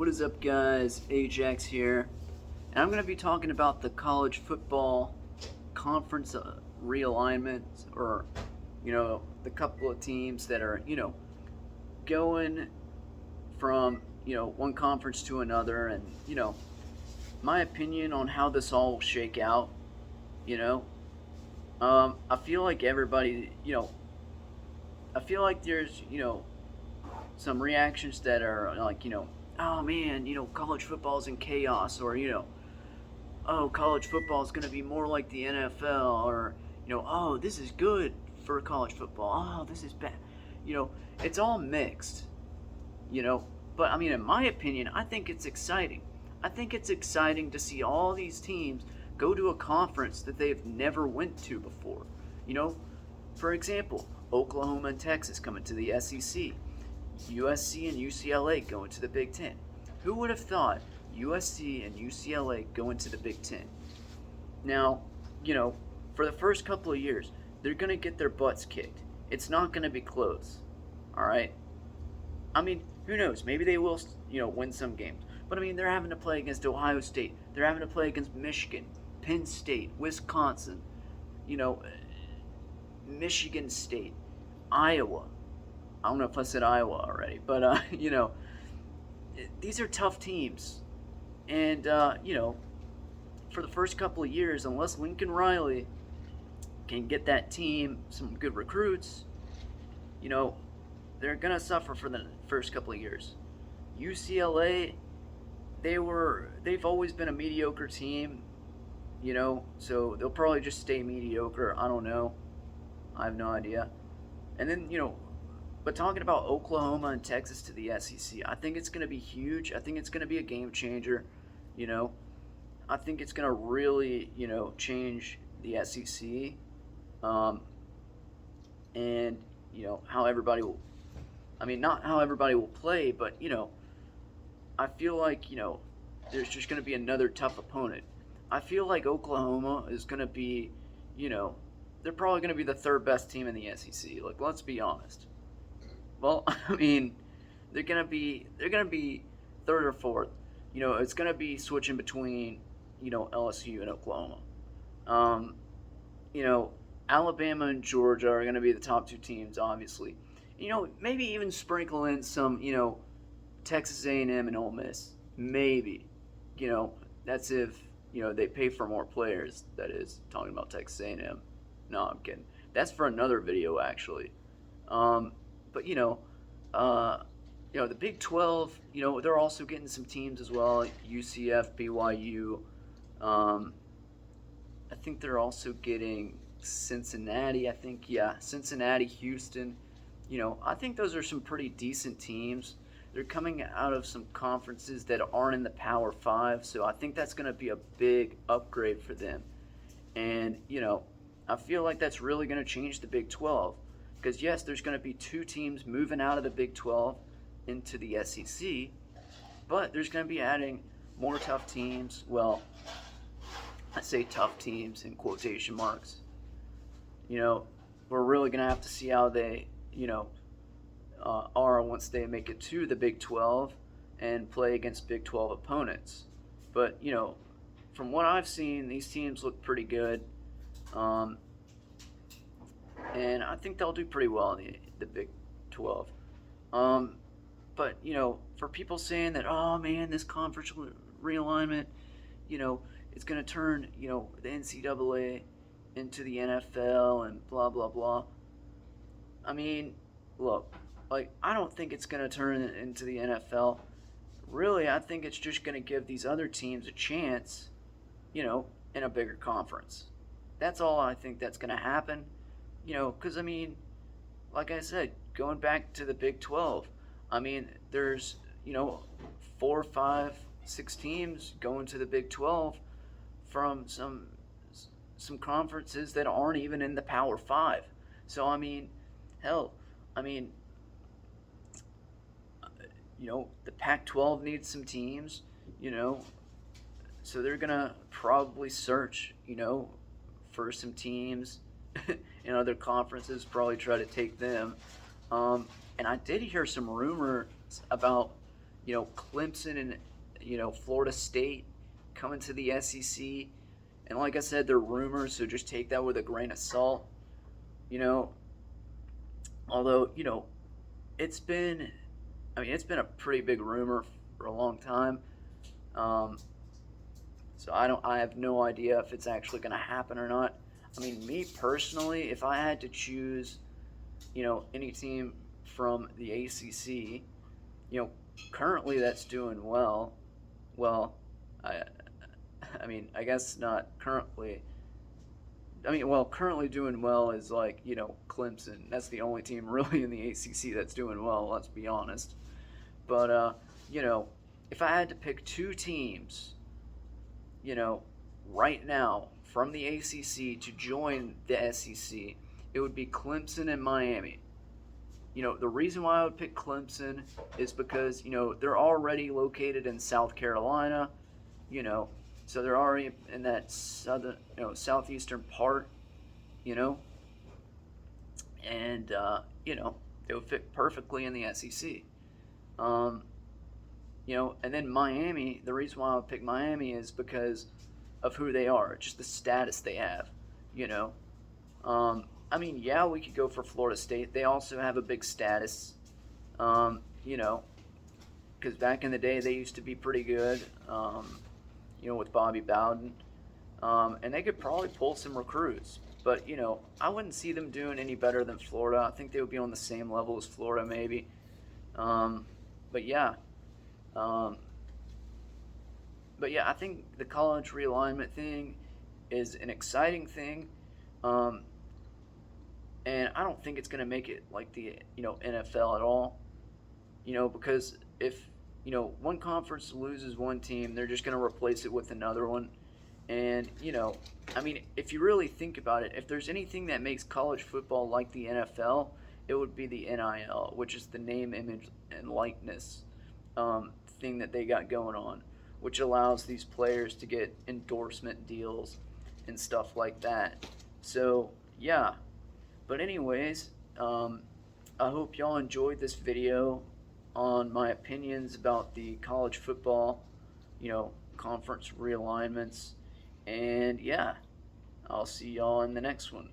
What is up, guys? Ajax here, and I'm going to be talking about the college football conference realignment, or the couple of teams that are going from one conference to another, and my opinion on how this all will shake out. You know, I feel like everybody, I feel like there's some reactions that are like oh man, college football's in chaos, or oh, college football is going to be more like the NFL, or oh, this is good for college football. Oh, this is bad. You know, it's all mixed. You know, but I mean, in my opinion, I think it's exciting. I think it's exciting to see all these teams go to a conference that they've never went to before. You know, for example, Oklahoma and Texas coming to the SEC. USC and UCLA going to the Big Ten. Who would have thought USC and UCLA going to the Big Ten? Now, for the first couple of years, they're going to get their butts kicked. It's not going to be close. All right? I mean, who knows? Maybe they will, win some games. But I mean, they're having to play against Ohio State. They're having to play against Michigan, Penn State, Wisconsin, you know, Michigan State, Iowa. I don't know if I said Iowa already, but these are tough teams, and for the first couple of years, unless Lincoln Riley can get that team some good recruits, they're gonna suffer for the first couple of years. UCLA, they've always been a mediocre team, so they'll probably just stay mediocre. I don't know. I have no idea. And then but talking about Oklahoma and Texas to the SEC, I think it's going to be huge. I think it's going to be a game changer. You know, I think it's going to really, change the SEC, and how everybody will. I mean, not how everybody will play, but I feel like there's just going to be another tough opponent. I feel like Oklahoma is going to be, they're probably going to be the third best team in the SEC. Like, let's be honest. Well, I mean, they're gonna be third or fourth. It's gonna be switching between LSU and Oklahoma. Um, you know, Alabama and Georgia are gonna be the top two teams, obviously. Maybe even sprinkle in some Texas A&M and Ole Miss. Maybe. That's if they pay for more players. That is talking about Texas A&M. No, I'm kidding. That's for another video, actually. But the Big 12, they're also getting some teams as well. UCF, BYU. I think they're also getting Cincinnati. I think, yeah, Cincinnati, Houston. I think those are some pretty decent teams. They're coming out of some conferences that aren't in the Power Five, so I think that's going to be a big upgrade for them. And I feel like that's really going to change the Big 12. Because, yes, there's going to be two teams moving out of the Big 12 into the SEC, but there's going to be adding more tough teams. Well, I say tough teams in quotation marks. We're really going to have to see how they, are once they make it to the Big 12 and play against Big 12 opponents. But, from what I've seen, these teams look pretty good. And I think they'll do pretty well in the Big 12. But for people saying that, oh man, this conference realignment, it's going to turn the NCAA into the NFL and blah blah blah. I mean, look, like, I don't think it's going to turn it into the NFL. Really, I think it's just going to give these other teams a chance, in a bigger conference. That's all I think that's going to happen. Because, I mean, like I said, going back to the Big 12, I mean, there's, 4, 5, 6 teams going to the Big 12 from some conferences that aren't even in the Power 5. So, I mean, hell, I mean, the Pac-12 needs some teams, so they're going to probably search, for some teams in other conferences, probably try to take them. And I did hear some rumors about, Clemson and Florida State coming to the SEC. And like I said, they're rumors, so just take that with a grain of salt. You know, although it's been, it's been a pretty big rumor for a long time. Um, so I have no idea if it's actually going to happen or not. Me personally, if I had to choose, any team from the ACC, you know, currently that's doing well. Well, I, I guess not currently. Currently doing well is like, Clemson. That's the only team really in the ACC that's doing well, let's be honest. But, you know, if I had to pick two teams, you know, right now from the ACC to join the SEC, it would be Clemson and Miami. The reason why I would pick Clemson is because, they're already located in South Carolina, you know, so they're already in that southern, southeastern part, you know, and, they would fit perfectly in the SEC. Um, and then Miami, the reason why I would pick Miami is because of who they are, just the status they have, you know. Yeah, we could go for Florida State. They also have a big status, um, you know, because back in the day they used to be pretty good, with Bobby Bowden, and they could probably pull some recruits. But I wouldn't see them doing any better than Florida. I think they would be on the same level as Florida, maybe. Um, but yeah, um, I think the college realignment thing is an exciting thing. Um, and I don't think it's going to make it like the NFL at all. Because if one conference loses one team, they're just going to replace it with another one. And if you really think about it, if there's anything that makes college football like the NFL, it would be the NIL, which is the name, image, and likeness thing that they got going on, which allows these players to get endorsement deals and stuff like that. So yeah, but anyways, I hope y'all enjoyed this video on my opinions about the college football, conference realignments. And yeah, I'll see y'all in the next one.